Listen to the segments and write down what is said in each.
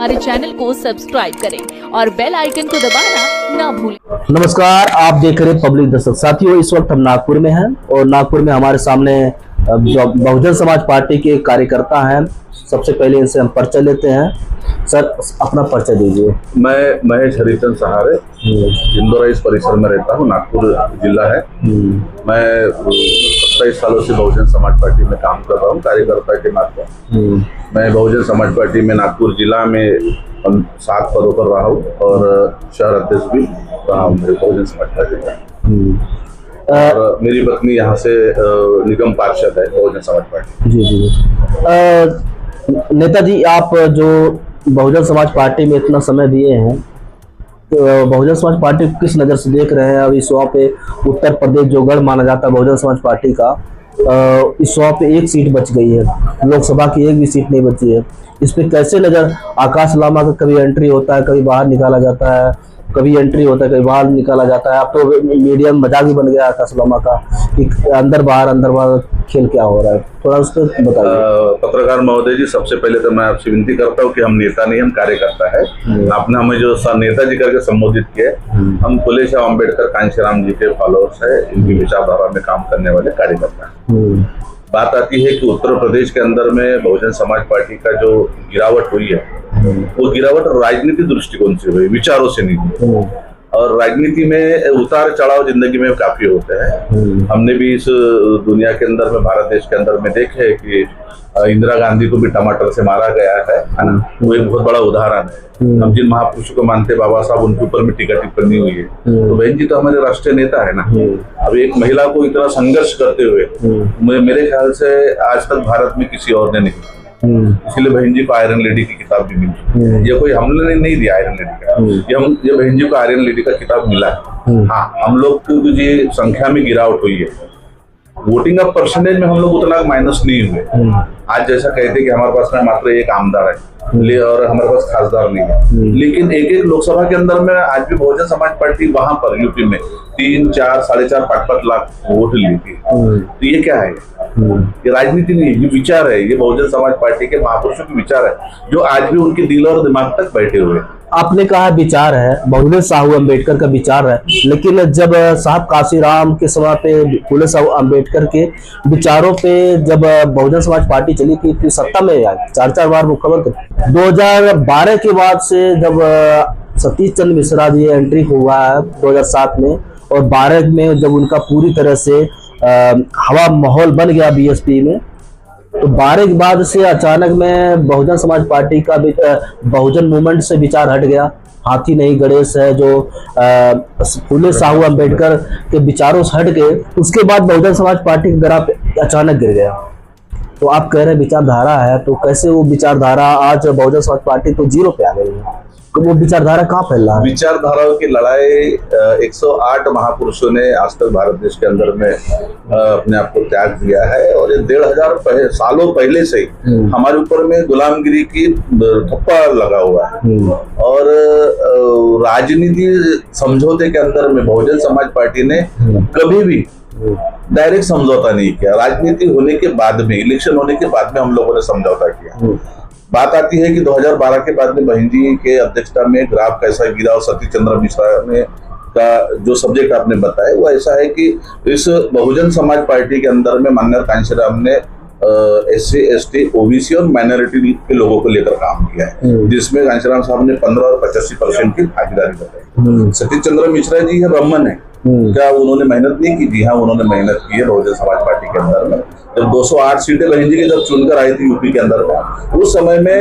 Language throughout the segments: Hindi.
हमारे चैनल को सब्सक्राइब करें और बेल आइकन को दबाना ना भूलें। नमस्कार, आप देख रहे हैं पब्लिक दर्शक। साथियों, इस वक्त हम नागपुर में हैं और नागपुर में हमारे सामने बहुजन समाज पार्टी के कार्यकर्ता हैं। सबसे पहले इनसे हम परिचय लेते हैं। सर, अपना परिचय दीजिए। मैं महेश हरिचंद सहारे इंदौर इस परिसर में रहता हूँ, नागपुर जिला है। मैं 27 सालों से बहुजन समाज पार्टी में काम कर रहा हूँ कार्यकर्ता के नाते। मैं बहुजन समाज पार्टी में नागपुर जिला में 7 पदों पर रहा हूँ और शहर अध्यक्ष भी रहा हूँ बहुजन समाज पार्टी का। और मेरी पत्नी यहाँ से निगम पार्षद है बहुजन समाज पार्टी। जी। नेताजी, आप जो बहुजन समाज पार्टी में इतना समय दिए हैं, तो बहुजन समाज पार्टी को किस नज़र से देख रहे हैं? अब इस वहाँ पे उत्तर प्रदेश जो गढ़ माना जाता है बहुजन समाज पार्टी का, इस वहाँ पे 1 सीट बच गई है, लोकसभा की 1 भी सीट नहीं बची है। इस पे कैसे नज़र? आकाश लामा का कभी एंट्री होता है, कभी बाहर निकाला जाता है, कभी एंट्री होता है, कभी बाहर निकाला जाता है। अब तो मीडिया में मजाक भी बन गया आकाश लामा का कि अंदर बाहर खेल क्या हो रहा है, थोड़ा उस पर बताइए। पत्रकार महोदय जी, सबसे पहले तो मैं आपसे विनती करता हूँ कि हम नेता नहीं, हम कार्यकर्ता है। आपने हमें जो नेताजी करके संबोधित किया, हम फुले शाह अम्बेडकर कांशीराम जी के फॉलोअर्स है, इनकी विचारधारा में काम करने वाले कार्यकर्ता है। बात आती है कि उत्तर प्रदेश के अंदर में बहुजन समाज पार्टी का जो गिरावट हुई है, वो गिरावट राजनीतिक दृष्टिकोण से हुई, विचारों से नहीं। और राजनीति में उतार चढ़ाव जिंदगी में काफी होते हैं। हमने भी इस दुनिया के अंदर में, भारत देश के अंदर में देखे कि इंदिरा गांधी को भी टमाटर से मारा गया है ना। वो एक बहुत बड़ा उदाहरण है। हम जिन महापुरुषों को मानते बाबा साहब, उनके ऊपर में टीका टिप्पणी हुई है। तो बहन जी तो हमारे राष्ट्रीय नेता है ना। अब एक महिला को इतना संघर्ष करते हुए मेरे ख्याल से आज तक भारत में किसी और ने नहीं। इसलिए बहन जी को आयरन लेडी की किताब भी मिली। ये कोई हमने नहीं दिया आयरन लेडी का, ये बहन जी को आयरन लेडी का किताब मिला है। हाँ, हम लोग की जो संख्या में गिरावट हुई है, वोटिंग ऑफ परसेंटेज में हम लोग उतना माइनस नहीं हुए। आज जैसा कहते कि हमारे पास में मात्र 1 आमदार है और हमारे पास खासदार नहीं है, लेकिन एक लोकसभा के अंदर में आज भी बहुजन समाज पार्टी वहां पर यूपी में 3, 4, 4.5, 5 लाख वोट लेती है। तो ये क्या है? ये राजनीति नहीं है, ये विचार है। ये बहुजन समाज पार्टी के महापुरुषों के विचार है जो आज भी उनके दिल और दिमाग तक बैठे हुए हैं। आपने कहा विचार है, बहुजन साहू अम्बेडकर का विचार है, लेकिन जब साहब काशीराम के समय पे फुले साहू अम्बेडकर के विचारों पे जब बहुजन समाज पार्टी चली थी, तो सत्ता में आई 4 बार मुख्यमंत्री। 2012 के बाद से जब सतीश चंद्र मिश्रा जी एंट्री हुआ है 2007 में, और 12 में जब उनका पूरी तरह से हवा माहौल बन गया बीएसपी में, तो 12 के बाद से अचानक में बहुजन समाज पार्टी का बहुजन मूवमेंट से विचार हट गया। हाथी नहीं गणेश है जो फुले साहू अम्बेडकर के विचारों से हट गए, उसके बाद बहुजन समाज पार्टी का ग्राफ अचानक गिर गया। तो आप कह रहे हैं विचारधारा है, तो कैसे वो विचारधारा आज बहुजन समाज पार्टी तो 0 पे आ गई है? तो वो विचारधारा कहाँ फैल रहा है? विचारधाराओं की लड़ाई 108 महापुरुषों ने आज तक भारत देश के अंदर में अपने आप को त्याग दिया है। और ये 1500 सालों पहले से ही हमारे ऊपर में गुलामगिरी की ठप्पा लगा हुआ है। और राजनीति समझौते के अंदर में बहुजन समाज पार्टी ने कभी भी डायरेक्ट समझौता नहीं किया। राजनीति होने के बाद में, इलेक्शन होने के बाद में हम लोगों ने समझौता किया। बात आती है कि 2012 के बाद में बहन जी के अध्यक्षता में ग्राफ कैसा गिरा, और सतीश चंद्र मिश्रा ने का जो सब्जेक्ट आपने बताया वो ऐसा है कि इस बहुजन समाज पार्टी के अंदर में माननीय कांशीराम ने SC, ST, OBC और माइनॉरिटी के लोगों को लेकर काम किया है, जिसमें कांशीराम साहब ने 15 और 85% की भागीदारी बताई। सतीश चंद्र मिश्रा जी है ब्राह्मण है, क्या उन्होंने मेहनत नहीं की? जी हाँ, उन्होंने मेहनत की है बहुजन समाज पार्टी के अंदर में। जब 208 सीटें बहन जी की जब चुनकर आई थी यूपी के अंदर में, उस समय में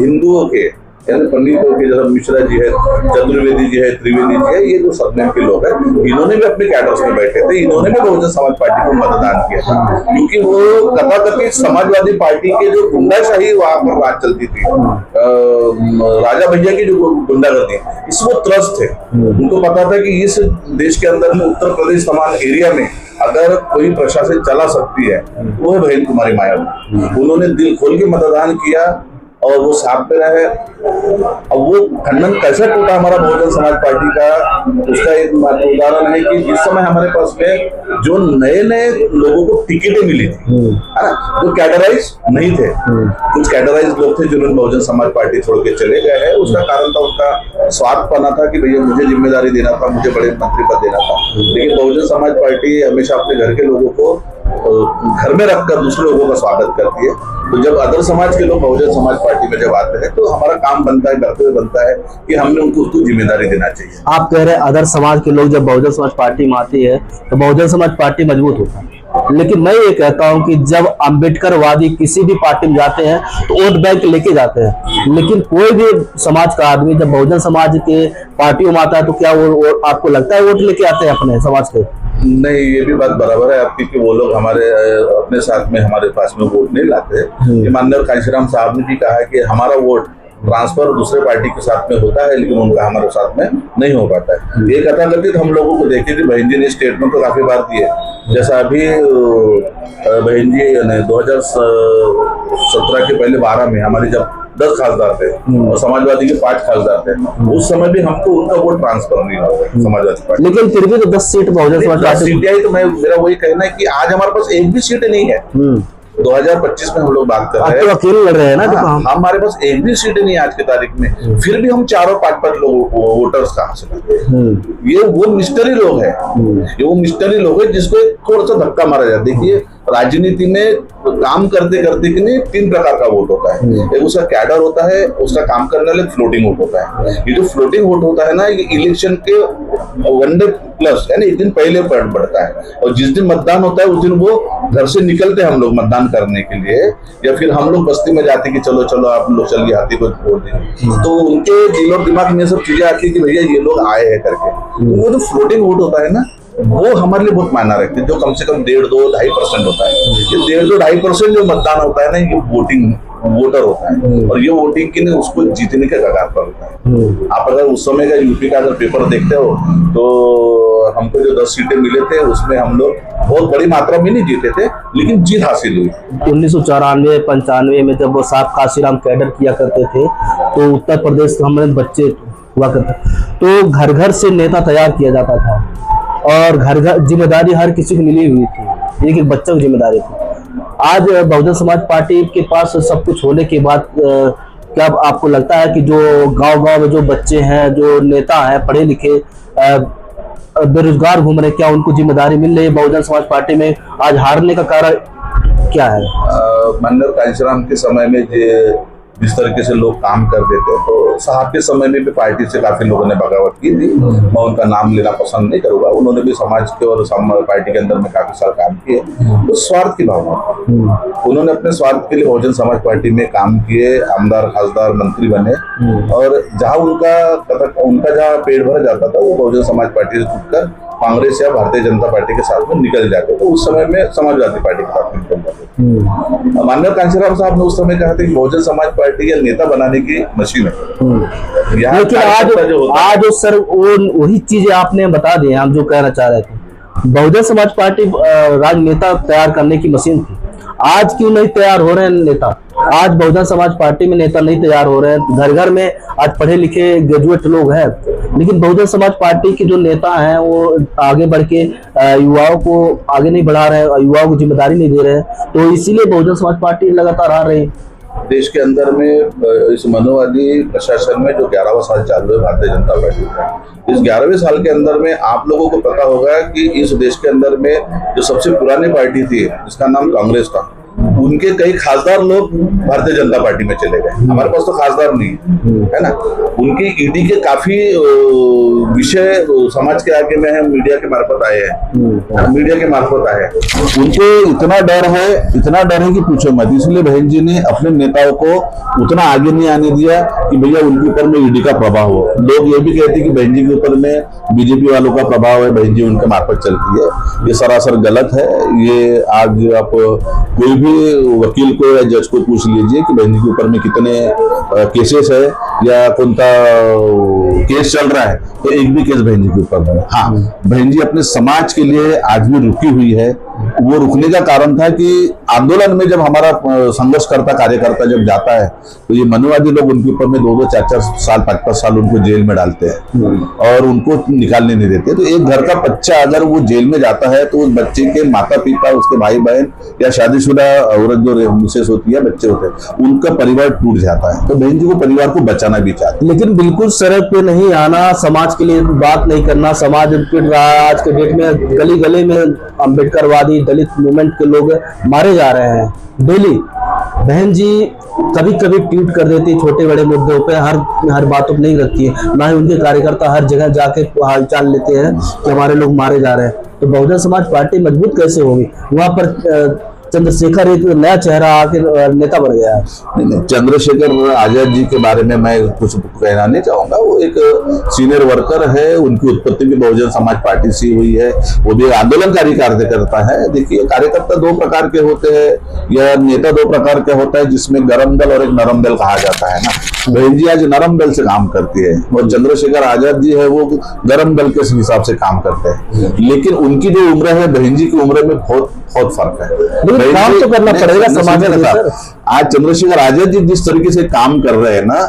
हिंदुओं के यानी पंडितों के, जैसे मिश्रा जी है, चतुर्वेदी जी है, त्रिवेदी जी है, ये जो सरनेम के लोग हैं, इन्होंने भी अपने कैडर्स में बैठे थे। इन्होंने भी बहुजन समाज पार्टी को मतदान किया था, क्योंकि वो कथाकथित समाजवादी पार्टी के जो गुंडाशाही वहां पर बात चलती थी, राजा भैया की जो गुंडागर्दी, इसको त्रस्त थे। उनको पता था कि इस देश के अंदर में उत्तर प्रदेश समान एरिया में अगर कोई प्रशासन चला सकती है वो है बहन कुमारी मायावती। उन्होंने दिल खोल के मतदान किया और वो साथ में रहे। अब वो खंडन कैसे टूटा हमारा बहुजन समाज पार्टी का, उसका एक उदाहरण है कि जिस समय हमारे पास में जो नए नए लोगों को टिकटें मिली थी, है ना, जो कैडराइज नहीं थे, कुछ कैडराइज लोग थे जिन्होंने बहुजन समाज पार्टी छोड़ के चले गए हैं। उसका कारण था उनका स्वार्थ बना था कि भैया मुझे जिम्मेदारी देना था, मुझे बड़े मंत्री पद देना था। लेकिन बहुजन समाज पार्टी हमेशा अपने घर के लोगों को घर में रखकर दूसरे लोगों का स्वागत करती है। तो जब अदर समाज के लोग बहुजन समाज पार्टी में जब आते हैं तो हमारा काम बनता है, कर्तव्य बनता है कि हमने उनको उसको जिम्मेदारी देना चाहिए। आप कह रहे हैं अदर समाज के लोग जब बहुजन समाज पार्टी में आती है तो बहुजन समाज पार्टी मजबूत होता है, लेकिन मैं ये कहता हूं कि जब अम्बेडकरवादी किसी भी पार्टी में जाते हैं तो वोट बैंक लेके जाते हैं, लेकिन कोई भी समाज का आदमी जब बहुजन समाज के पार्टियों में आता है तो क्या वो आपको लगता है वोट लेके आते हैं अपने समाज के? नहीं, ये भी बात बराबर है आपकी कि वो लोग हमारे अपने साथ में हमारे पास में वोट नहीं लाते। ये माननीय कांशीराम साहब ने भी कहा है कि हमारा वोट ट्रांसफर दूसरे पार्टी के साथ में होता है, लेकिन उनका हमारे साथ में नहीं हो पाता है। ये कथाकथित हम लोगों को देखे कि बहन जी ने स्टेटमेंट तो काफी बार दिए, जैसा अभी बहन जी 2017 के पहले 12 में हमारी जब 10 खासदार थे और समाजवादी के 5 खासदार थे, उस समय भी हमको उनका वोट ट्रांसफर नहीं हुआ समाजवादी पार्टी। लेकिन फिर भी तो 10 सीट बहुजन समाज पार्टी सीटें आई। तो मेरा वही कहना है कि आज हमारे पास एक भी सीट नहीं है। 2025 में हम लोग बात कर रहे हैं, अकेले लड़ रहे हैं ना, हाँ, हमारे पास एक भी सीट नहीं है आज की तारीख में, फिर भी हम 4 और 5 लोग वोटर्स कहाँ से लाते हैं? ये वो मिस्टरी लोग हैं, ये वो मिस्टरी लोग हैं जिसको थोड़ा सा धक्का मारा जाता है। देखिए राजनीति में काम करते करते कि नहीं 3 प्रकार का वोट होता है। एक उसका कैडर होता है, उसका काम करने वाले फ्लोटिंग वोट होता है। ये जो फ्लोटिंग वोट होता है ना, ये इलेक्शन के 1 डे प्लस यानी एक दिन पहले बढ़ता है, और जिस दिन मतदान होता है उस दिन वो घर से निकलते हैं हम लोग मतदान करने के लिए, या फिर हम लोग बस्ती में जाते कि चलो चलो आप लोग चलिए हाथी को वोट देंगे, तो उनके दिल और दिमाग में सब चीजें आती है कि भैया ये लोग आए हैं करके। तो वो जो फ्लोटिंग वोट होता है ना, वो हमारे लिए बहुत मायना रखते हैं, जो कम से कम 1.5-2-2.5% होता है। ये 1.5-2.5% जो मतदान होता है ना, ये वोटिंग वोटर होता है, और ये वोटिंग के लिए उसको जीतने के कगार पर होता है। आप अगर उस समय का यूपी का अगर पेपर देखते हो तो हमको जो 10 सीटें मिले थे उसमें हम लोग बहुत बड़ी मात्रा में नहीं जीते थे, लेकिन जीत हासिल हुई। 1994-95 में जब वो साहब काशीराम कैडर किया करते थे तो उत्तर प्रदेश हमारे बच्चे हुआ करते, तो घर घर से नेता तैयार किया जाता था और घर घर जिम्मेदारी हर किसी को मिली हुई थी, एक एक बच्चे की जिम्मेदारी थी। आज बहुजन समाज पार्टी के पास सब कुछ होने के बाद क्या आपको लगता है कि जो गांव-गांव में जो बच्चे हैं, जो नेता हैं, पढ़े लिखे बेरोजगार घूम रहे, क्या उनको जिम्मेदारी मिल रही है बहुजन समाज पार्टी में? आज हारने का कारण क्या है? माननीय कांशीराम के समय में जिस तरीके से लोग काम करते थे, तो साहब के समय में भी पार्टी से काफी लोगों ने बगावत की थी। मैं उनका नाम लेना पसंद नहीं करूंगा, उन्होंने भी समाज के और पार्टी के अंदर में काफी सारा काम किए। तो स्वार्थ की भावना, उन्होंने अपने स्वार्थ के लिए बहुजन समाज पार्टी में काम किए, आमदार खासदार मंत्री बने, और जहाँ उनका जहाँ पेट भर जाता था वो बहुजन समाज पार्टी से छूटकर कांग्रेस या भारतीय जनता पार्टी के साथ में निकल जाते, तो उस समय में समाजवादी पार्टी के साथ में निकल जाते। माननीय कांशीराम साहब ने उस समय कहा था कि बहुजन समाज पार्टी या नेता बनाने की मशीन है। लेकिन आज सर वही चीजें आपने बता दी, हम जो कहना चाह रहे थे, बहुजन समाज पार्टी राजनेता तैयार करने की मशीन थी। आज क्यों नहीं तैयार हो रहे हैं नेता? आज बहुजन समाज पार्टी में नेता नहीं तैयार हो रहे हैं। घर घर में आज पढ़े लिखे ग्रेजुएट लोग हैं, लेकिन बहुजन समाज पार्टी के जो नेता हैं वो आगे बढ़ के युवाओं को आगे नहीं बढ़ा रहे हैं, युवाओं को जिम्मेदारी नहीं दे रहे हैं, तो इसीलिए बहुजन समाज पार्टी लगातार आ रही है। देश के अंदर में इस मनोवादी प्रशासन में जो 11वां साल चालू है भारतीय जनता पार्टी का, इस 11वें साल के अंदर में आप लोगों को पता होगा कि इस देश के अंदर में जो सबसे पुरानी पार्टी थी जिसका नाम कांग्रेस था, उनके कई खासदार लोग भारतीय जनता पार्टी में चले गए। हमारे पास तो खासदार नहीं है ना। उनकी ईडी के काफी विषय समाज के आगे में है, मीडिया के मार्फत आए हैं, मीडिया के मार्फत आए हैं। उनको इतना डर है कि पूछो मत। इसलिए बहन जी ने अपने नेताओं को उतना आगे नहीं आने दिया कि भैया उनके ऊपर में ईडी का प्रभाव हो। लोग ये भी कहते हैं कि बहन जी के ऊपर में बीजेपी वालों का प्रभाव है, बहन जी उनके मार्फत चलती है। ये सरासर गलत है। ये आज आप कोई भी वकील को या जज को पूछ लीजिए कि बहन जी के ऊपर में कितने केसेस है या कौन सा केस चल रहा है, तो एक भी केस बहन जी के ऊपर में। हाँ, बहन जी अपने समाज के लिए आज भी रुकी हुई है। वो रुकने का कारण था कि आंदोलन में जब हमारा संघर्ष करता कार्यकर्ता जब जाता है तो ये मनुवादी लोग उनके ऊपर में 2-2, 4-4 साल, 5-5 साल उनको जेल में डालते हैं और उनको निकालने नहीं देते। तो एक घर का बच्चा अगर वो जेल में जाता है तो उस बच्चे के माता पिता, उसके भाई बहन या शादीशुदा औरत जो मिसेस होती है, बच्चे होते हैं, उनका परिवार टूट जाता है। तो बहन जी को परिवार को बचाना भी चाहते हैं, लेकिन बिल्कुल सड़क पे नहीं आना, समाज के लिए बात नहीं करना, समाज पिट रहा है। आज के डेट में गली गली में अम्बेडकरवादी दलित मूवमेंट के लोग मारे जा रहे हैं डेली। बहन जी कभी कभी ट्वीट कर देती है छोटे बड़े मुद्दों पे, हर बातों पर नहीं रखती है। ना ही उनके कार्यकर्ता हर जगह जाके हालचाल लेते हैं कि हमारे लोग मारे जा रहे हैं। तो बहुजन समाज पार्टी मजबूत कैसे होगी? वहां पर चंद्रशेखर एक नया चेहरा आके नेता बन गया है। नहीं, चंद्रशेखर आजाद जी के बारे में मैं कुछ कहना नहीं चाहूंगा। वो एक सीनियर वर्कर है, उनकी उत्पत्ति भी बहुजन समाज पार्टी से हुई है। वो भी आंदोलनकारी कार्यकर्ता है। देखिए, कार्यकर्ता 2 प्रकार के होते हैं, या नेता 2 प्रकार के होता है, जिसमें गरम दल और एक नरम दल कहा जाता है ना। बहन जी आज नरम दल से काम करती है और चंद्रशेखर आजाद जी है वो गरम दल के हिसाब से काम करते हैं। लेकिन उनकी जो उम्र है, बहन जी की उम्र में बहुत फर्क है। काम तो करना पड़ेगा समाज में। आज चंद्रशेखर आजाद जी जिस तरीके से काम कर रहे हैं ना,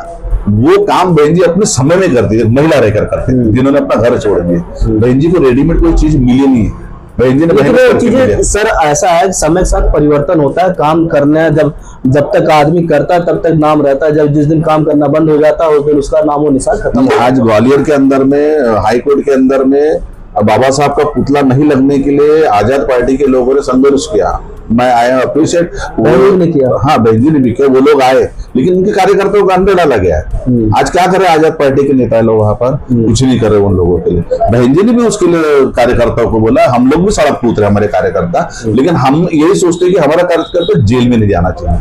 वो काम बहन जी अपने समय में करती है, महिला रहकर करते हैं, जिन्होंने अपना घर छोड़ दिया। बहन जी को रेडीमेड कोई चीज मिली नहीं है। बहन जी ने चीजें सर ऐसा है, समय के साथ परिवर्तन होता है। काम करना जब तक आदमी करता है तब तक नाम रहता है। जब जिस दिन काम करना बंद हो जाता है उस दिन उसका नामो निशान खत्म। आज ग्वालियर के अंदर में, हाईकोर्ट के अंदर में बाबा साहब का पुतला नहीं लगने के लिए आजाद पार्टी के लोगों ने संघर्ष किया। मैं आया अप्रिशिएट ने किया। हाँ, बहन जी ने भी किया। वो लोग आए, लेकिन उनके कार्यकर्ताओं को अंदर डाला गया है। आज क्या करे आजाद पार्टी के नेता लोग वहां पर? कुछ नहीं करे उन लोगों के लिए। बहन जी ने भी उसके लिए कार्यकर्ताओं को बोला, हम लोग भी सड़क पूछ रहे हमारे कार्यकर्ता, लेकिन हम यही सोचते हैं कि हमारा कार्यकर्ता जेल में नहीं जाना चाहिए,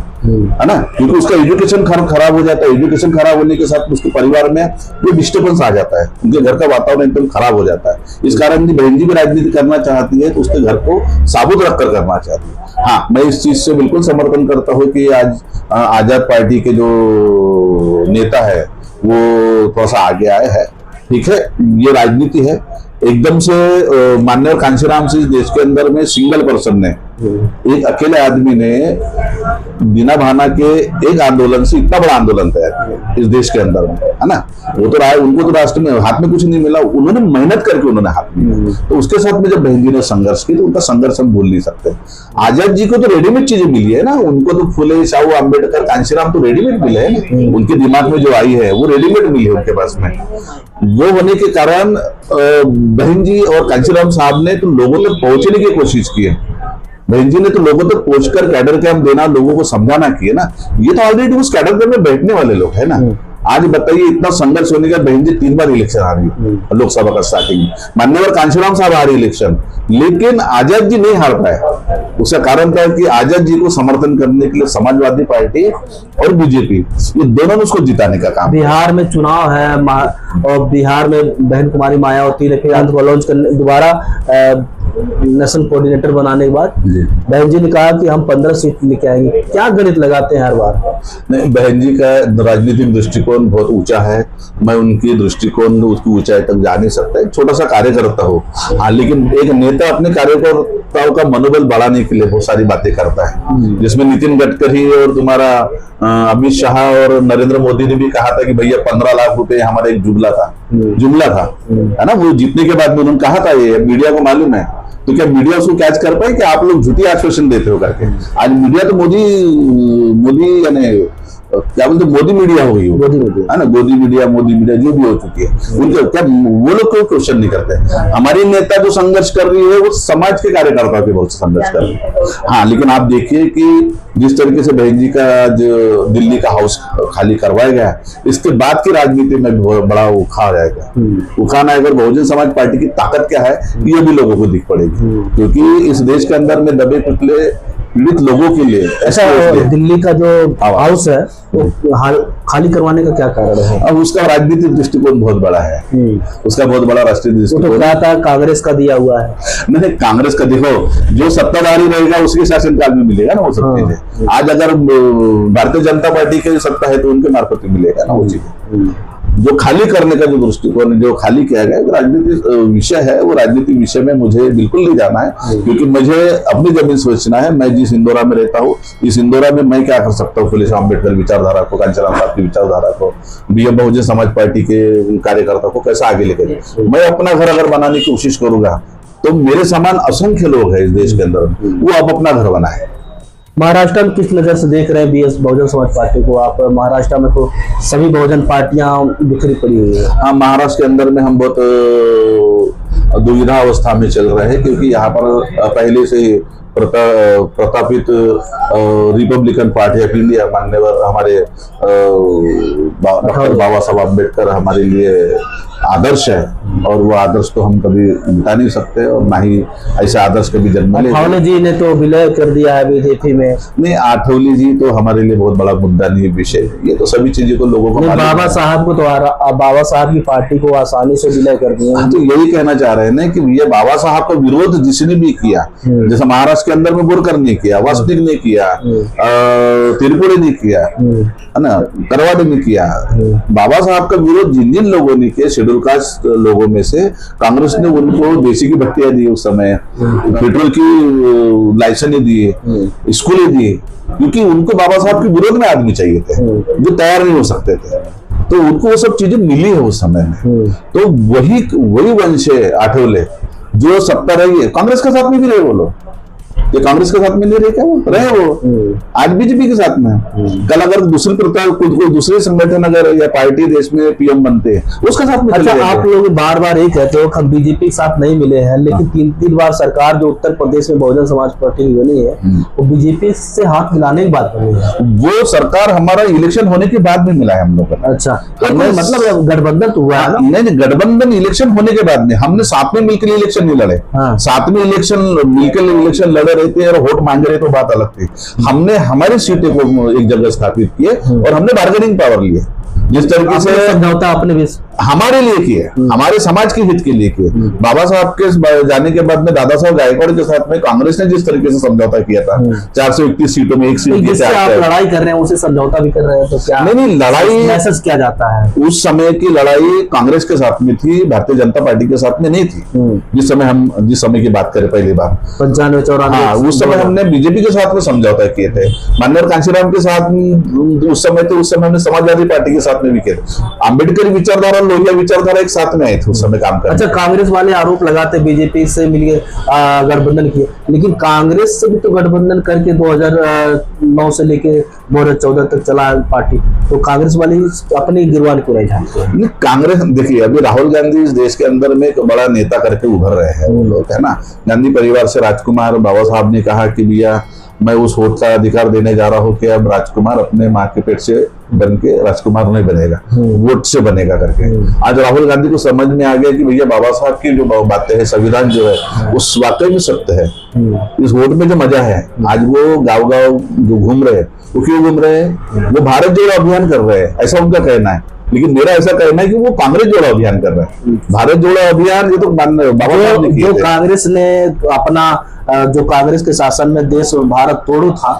है ना, क्योंकि उसका एजुकेशन खराब हो जाता है। एजुकेशन खराब होने के साथ उसके परिवार में वो डिस्टर्बेंस आ जाता है, उनके घर का वातावरण एकदम खराब हो जाता है। इस कारण बहन जी भी राजनीति करना चाहती है तो उसके घर को साबुत रखकर करना चाहती है। हाँ, मैं इस चीज से बिल्कुल समर्थन करता हूँ कि आज आजाद पार्टी के जो नेता है वो थोड़ा सा आगे आए हैं। ठीक है, ये राजनीति है। एकदम से माननीय कांशीराम सिंह देश के अंदर में सिंगल पर्सन ने, एक अकेले आदमी ने बिना भाना के एक आंदोलन से इतना बड़ा आंदोलन तैयार किया इस देश के अंदर में, है ना। वो तो उनको तो राष्ट्र में हाथ में कुछ नहीं मिला, उन्होंने मेहनत करके उन्होंने हाथ में। तो उसके साथ में जब बहन जी ने संघर्ष की तो उनका संघर्ष हम भूल नहीं सकते। आजाद जी को तो रेडीमेड चीजें मिली है ना, उनको तो फुले शाहू अम्बेडकर कांशीराम तो रेडीमेड मिले है ना, उनके दिमाग में जो आई है वो रेडीमेड मिली है उनके पास में। वो होने के कारण बहन जी और कांशीराम साहब ने तो लोगों तक पहुंचने की कोशिश की है। बहन जी ने तो लोगों तक पहुंचकर कैडर कैंप देना, लोगों को समझाना किया ना। ये तो ऑलरेडी उस कैडर कैंप में बैठने वाले लोग है ना। आज बताइए, इतना संघर्ष होने का बहन जी 3 बार इलेक्शन आ रही है लोकसभा का स्टार्टिंग में। मान्यवर कांशीराम साहब आ रही इलेक्शन, लेकिन आजाद जी नहीं हार पाए। उसका कारण था कि आजाद जी को समर्थन करने के लिए समाजवादी पार्टी और बीजेपी, ये दोनों ने उसको जिताने का काम। बिहार में चुनाव है और बिहार में बहन कुमारी मायावती ने फिर को लॉन्च करने दोबारा नेशनल कोऑर्डिनेटर बनाने के बाद बहन जी ने कहा कि हम 15 सीट लेके आएंगे। क्या गणित लगाते हैं हर बार? नहीं, बहन जी का राजनीतिक दृष्टिकोण बहुत ऊंचा है। मैं उनकी दृष्टिकोण उसकी ऊंचाई तक जा नहीं सकता। एक छोटा सा कार्यकर्ता हो, हाँ, लेकिन एक नेता अपने कार्यकर्ताओं का मनोबल बढ़ाने के लिए बहुत सारी बातें करता है, जिसमें नितिन गडकरी और तुम्हारा अमित शाह और नरेंद्र मोदी ने भी कहा था कि भैया 15 लाख रुपए हमारा एक जुमला था, है ना। वो जीतने के बाद में उन्होंने कहा था, ये मीडिया को मालूम है। तो क्या मीडिया उसको कैच कर पाए कि आप लोग झूठी आश्वासन देते हो करके? आज मीडिया तो मोदी यानी क्या बोलते, मोदी मीडिया हो गई, है ना। मोदी मीडिया जो भी हो चुकी है, उनके क्या वो लोग कोई क्वेश्चन नहीं करते। हमारी नेता जो संघर्ष कर रही है वो समाज के कार्यकर्ताओं के बहुत संघर्ष कर रही है। हाँ, लेकिन आप देखिए कि जिस तरीके से बहन जी का जो दिल्ली का हाउस खाली करवाया गया, इसके बाद की राजनीति में बड़ा उखाड़ आएगा। उखाड़ आएगा। बहुजन समाज पार्टी की ताकत क्या है ये भी लोगों को दिख पड़ेगी, क्योंकि इस देश के अंदर में दबे कुचले पीड़ित लोगों के लिए ऐसा दिल्ली का जो हाउस है वो खाली करवाने का क्या कारण है? अब उसका राजनीतिक दृष्टिकोण बहुत बड़ा है, उसका बहुत बड़ा राष्ट्रीय दृष्टिकोण। तो क्या था, कांग्रेस का दिया हुआ है? नहीं, कांग्रेस का देखो, जो सत्ताधारी रहेगा उसके शासनकाल में मिलेगा ना वो सब चीजें। आज अगर भारतीय जनता पार्टी की सत्ता है तो उनके मार्फत मिलेगा ना वो चीजें। जो खाली करने का जो दृष्टिकोण जो खाली किया गया राजनीतिक विषय है, वो राजनीतिक विषय में मुझे बिल्कुल नहीं जाना है, क्योंकि मुझे अपनी जमीन सोचना है। मैं जिस इंदौरा में रहता हूँ, इस इंदौरा में मैं क्या कर सकता हूँ, फुले शाह अम्बेडकर विचारधारा को, कांचीराम साहब की विचारधारा को, BM बहुजन समाज पार्टी के कार्यकर्ता को कैसे आगे लेकर जाए। मैं अपना घर अगर बनाने की कोशिश करूंगा तो मेरे समान असंख्य लोग हैं इस देश के अंदर, वो अब अपना घर बनाए। महाराष्ट्र में किस नजर से देख रहे हैं BS बहुजन समाज पार्टी को आप? महाराष्ट्र में तो सभी बहुजन पार्टियां बिखरी पड़ी हुई है। हाँ, महाराष्ट्र के अंदर में हम बहुत दुविधा अवस्था में चल रहे हैं, क्योंकि यहाँ पर पहले से ही प्रतापित रिपब्लिकन पार्टी ऑफ इंडिया माननीय हमारे डॉक्टर बाबा साहब अम्बेडकर हमारे लिए आदर्श है, और वो आदर्श तो हम कभी मिटा नहीं सकते, और ना ही ऐसे आदर्श कभी जन्म ले। आठवले जी ने तो विलय कर दिया है बीजेपी में। नहीं, आठवले जी तो हमारे लिए बहुत बड़ा मुद्दा नहीं विषय, ये तो सभी चीजों को लोगों को बाबा साहब को तो बाबा साहब की पार्टी को आसानी से विलय कर दिया। तो यही कहना चाह रहे हैं ना कि ये बाबा साहब का विरोध जिसने भी किया, जैसे महाराष्ट्र के अंदर में बोरकर ने किया, वासनिक ने किया, त्रिपुरे ने किया, है ना, करवाड़े ने किया, बाबा साहब का विरोध जिन जिन लोगों ने किया, शेड्यूल कास्ट लोगों में से कांग्रेस ने उनको देसी की भट्टियां दी, उस समय पेट्रोल की लाइसेंस दिए, स्कूलें दिए, क्योंकि उनको बाबा साहब के विरोध में आदमी चाहिए थे जो तैयार नहीं हो सकते थे, तो उनको वो सब चीजें मिली है उस समय में। तो वही वंश है आठवले जो सत्ता रही है, कांग्रेस के साथ में भी रहे वो लोग। ये कांग्रेस के साथ में नहीं रहे क्या? वो रहे, वो आज बीजेपी के साथ में। कल अगर दूसरी प्रकार कोई दूसरे संगठन अगर या पार्टी देश में PM बनते हैं, उसके साथ में। अच्छा, आप लोग बार बार यही कहते हो हम बीजेपी के साथ नहीं मिले हैं, लेकिन 3 बार सरकार जो उत्तर प्रदेश में बहुजन समाज पार्टी बनी है, वो बीजेपी से हाथ मिलाने की बात बनी है। वो सरकार हमारा इलेक्शन होने के बाद में मिला है हम लोग को। अच्छा, तो मतलब गठबंधन तो हुआ है? नहीं, गठबंधन इलेक्शन होने के बाद में, हमने साथ में मिलकर इलेक्शन नहीं लड़े। साथ में मिलकर इलेक्शन लड़े रहते हैं और वोट मांग रहे तो बात अलग थी। हमने हमारी सीटें को एक जगह स्थापित किए और हमने बार्गेनिंग पावर लिए, जिस तरीके से समझौता अपने हमारे लिए किए, हमारे समाज के हित के लिए किए। बाबा साहब के जाने के बाद में दादा साहब गायकवाड़ के साथ में कांग्रेस ने जिस तरीके से समझौता किया था, 431 सीटों में 1 सीट जिससे आप लड़ाई कर रहे हैं उसे समझौता भी कर रहे हैं, तो क्या नहीं लड़ाई मैसेज किया जाता है? उस समय की लड़ाई कांग्रेस के साथ में थी, भारतीय जनता पार्टी के साथ में नहीं थी। जिस समय की बात करें, पहली बार 95-94, उस समय हमने बीजेपी के साथ में समझौता किए थे। माननीय कांचीराम के साथ उस समय हमने समाजवादी पार्टी के साथ में भी किए। अम्बेडकर विचारधारा, लोहिया विचारधारा एक साथ में आए थे उस समय काम कर। अच्छा, कांग्रेस वाले आरोप लगाते बीजेपी से मिलके गठबंधन किए, लेकिन कांग्रेस से भी तो गठबंधन करके 2009 से लेके 2014 तक चला पार्टी, तो कांग्रेस वाले अपनी गिरवान को नहीं जानते हैं। कांग्रेस देखिए, अभी राहुल गांधी इस देश के अंदर में एक बड़ा नेता करके उभर रहे हैं वो लोग, है ना। गांधी परिवार से राजकुमार बाबा साहब ने कहा कि भैया मैं उस वोट का अधिकार देने जा रहा हूँ कि अब राजकुमार अपने माँ के पेट से बन के राजकुमार नहीं बनेगा, वोट से बनेगा करके। आज राहुल गांधी को समझ में आ गया कि भैया बाबा साहब की जो बातें हैं, संविधान जो है उस वाकई में सत्य है, इस वोट में जो मजा है। आज वो गाँव गाँव जो घूम रहे हैं, वो क्यों घूम रहे हैं? वो भारत जोड़ो अभियान कर रहे हैं, ऐसा उनका कहना है। लेकिन मेरा ऐसा कहना है कि वो कांग्रेस जोड़ो अभियान कर रहे हैं। भारत जोड़ो अभियान ये तो बाबा साहब ने किया। जो कांग्रेस ने अपना जो कांग्रेस के शासन में देश भारत तोड़ो था,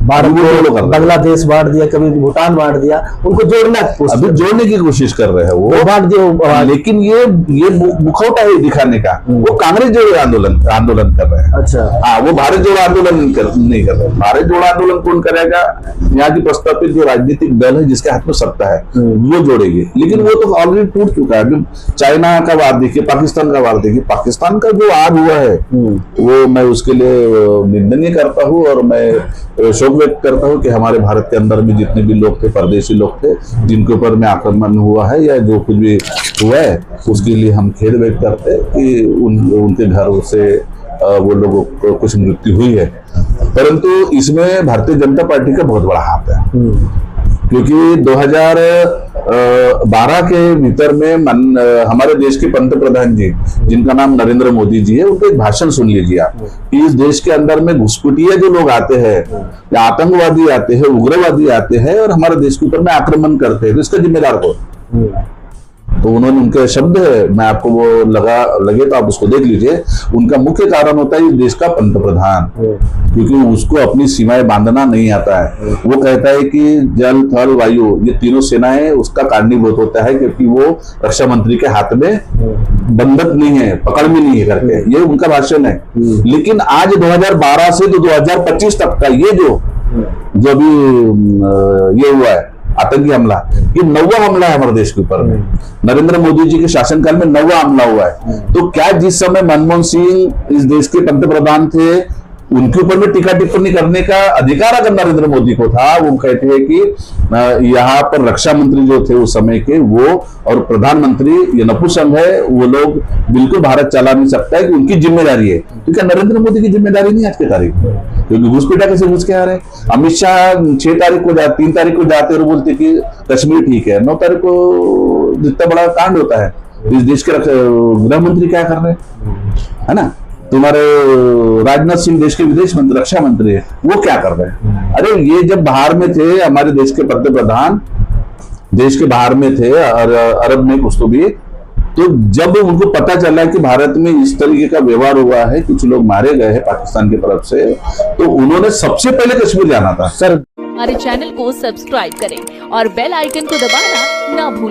भारत को बांग्लादेश बांट दिया, कभी भूटान बांट दिया, उनको अभी जोड़ने की कोशिश कर रहे हैं वो बांट दिया। लेकिन ये मुखौटा है दिखाने का, वो कांग्रेस जोड़ो आंदोलन कर रहे हैं। अच्छा, हाँ, वो भारत जोड़ो आंदोलन नहीं कर रहे। भारत जोड़ो आंदोलन कौन करेगा? यहाँ की प्रस्तावित जो राजनीतिक दल है जिसके हाथ में सत्ता है वो जोड़ेगी। लेकिन वो तो ऑलरेडी टूट चुका है। अभी चाइना का वार देखिए, पाकिस्तान का वार देखिए। पाकिस्तान का जो वार हुआ है वो मैं उसके लिए निंदनीय करता हूँ, और मैं शोक व्यक्त करता हूँ कि हमारे भारत के अंदर भी जितने भी लोग थे, परदेशी लोग थे, जिनके ऊपर में आक्रमण हुआ है या जो कुछ भी हुआ है, उसके लिए हम खेद व्यक्त करते हैं कि उनके घरों से वो लोगों को कुछ मृत्यु हुई है। परंतु इसमें भारतीय जनता पार्टी का बहुत बड़ा हाथ है, क्योंकि 2012 के भीतर में हमारे देश के पंतप्रधान जी, जिनका नाम नरेंद्र मोदी जी है, उनका एक भाषण सुन लीजिए आप कि इस देश के अंदर में घुसपैठिए जो लोग आते हैं या आतंकवादी आते हैं, उग्रवादी आते हैं और हमारे देश के ऊपर में आक्रमण करते हैं, तो इसका जिम्मेदार कौन? तो उन्होंने, उनके शब्द है, मैं आपको वो लगे तो आप उसको देख लीजिए। उनका मुख्य कारण होता है देश का पंतप्रधान, क्योंकि उसको अपनी सीमाएं बांधना नहीं आता है। वो कहता है कि जल थल वायु ये तीनों सेनाएं उसका कारणीभूत होता है, क्योंकि वो रक्षा मंत्री के हाथ में बंधक नहीं है, पकड़ में नहीं है करके, ये उनका भाषण है। लेकिन आज 2012 से तो 2025 तक का ये जो अभी ये हुआ है आतंकी हमला, ये 9वां हमला है हमारे देश के ऊपर में। नरेंद्र मोदी जी के शासनकाल में 9वां हमला हुआ है। तो क्या जिस समय मनमोहन सिंह इस देश के पंतप्रधान थे, उनके ऊपर में टीका टिप्पणी करने का अधिकार अगर नरेंद्र मोदी को था, वो कहते हैं कि यहाँ पर रक्षा मंत्री जो थे उस समय के वो और प्रधानमंत्री ये नपुंसक है, वो लोग बिल्कुल भारत चला नहीं सकता है, कि उनकी जिम्मेदारी है। तो क्या नरेंद्र मोदी की जिम्मेदारी नहीं आज की तारीख में? क्योंकि घुसपैठा कैसे घुस के आ रहे हैं। अमित शाह 3 तारीख को जाते और बोलते कि कश्मीर ठीक है। 9 तारीख को जितना बड़ा कांड होता है, इस देश के गृह मंत्री क्या कर रहे हैं, है ना? तुम्हारे राजनाथ सिंह देश के विदेश मंत्री, रक्षा मंत्री है, वो क्या कर रहे हैं? अरे ये जब बाहर में थे, हमारे देश के पंतप्रधान देश के बाहर में थे और अरब में कुछ तो भी, तो जब उनको पता चला कि भारत में इस तरीके का व्यवहार हुआ है, कुछ लोग मारे गए हैं पाकिस्तान की तरफ से, तो उन्होंने सबसे पहले कश्मीर जाना था। सर हमारे चैनल को सब्सक्राइब करें और बेल आइकन को दबाना ना भूलें।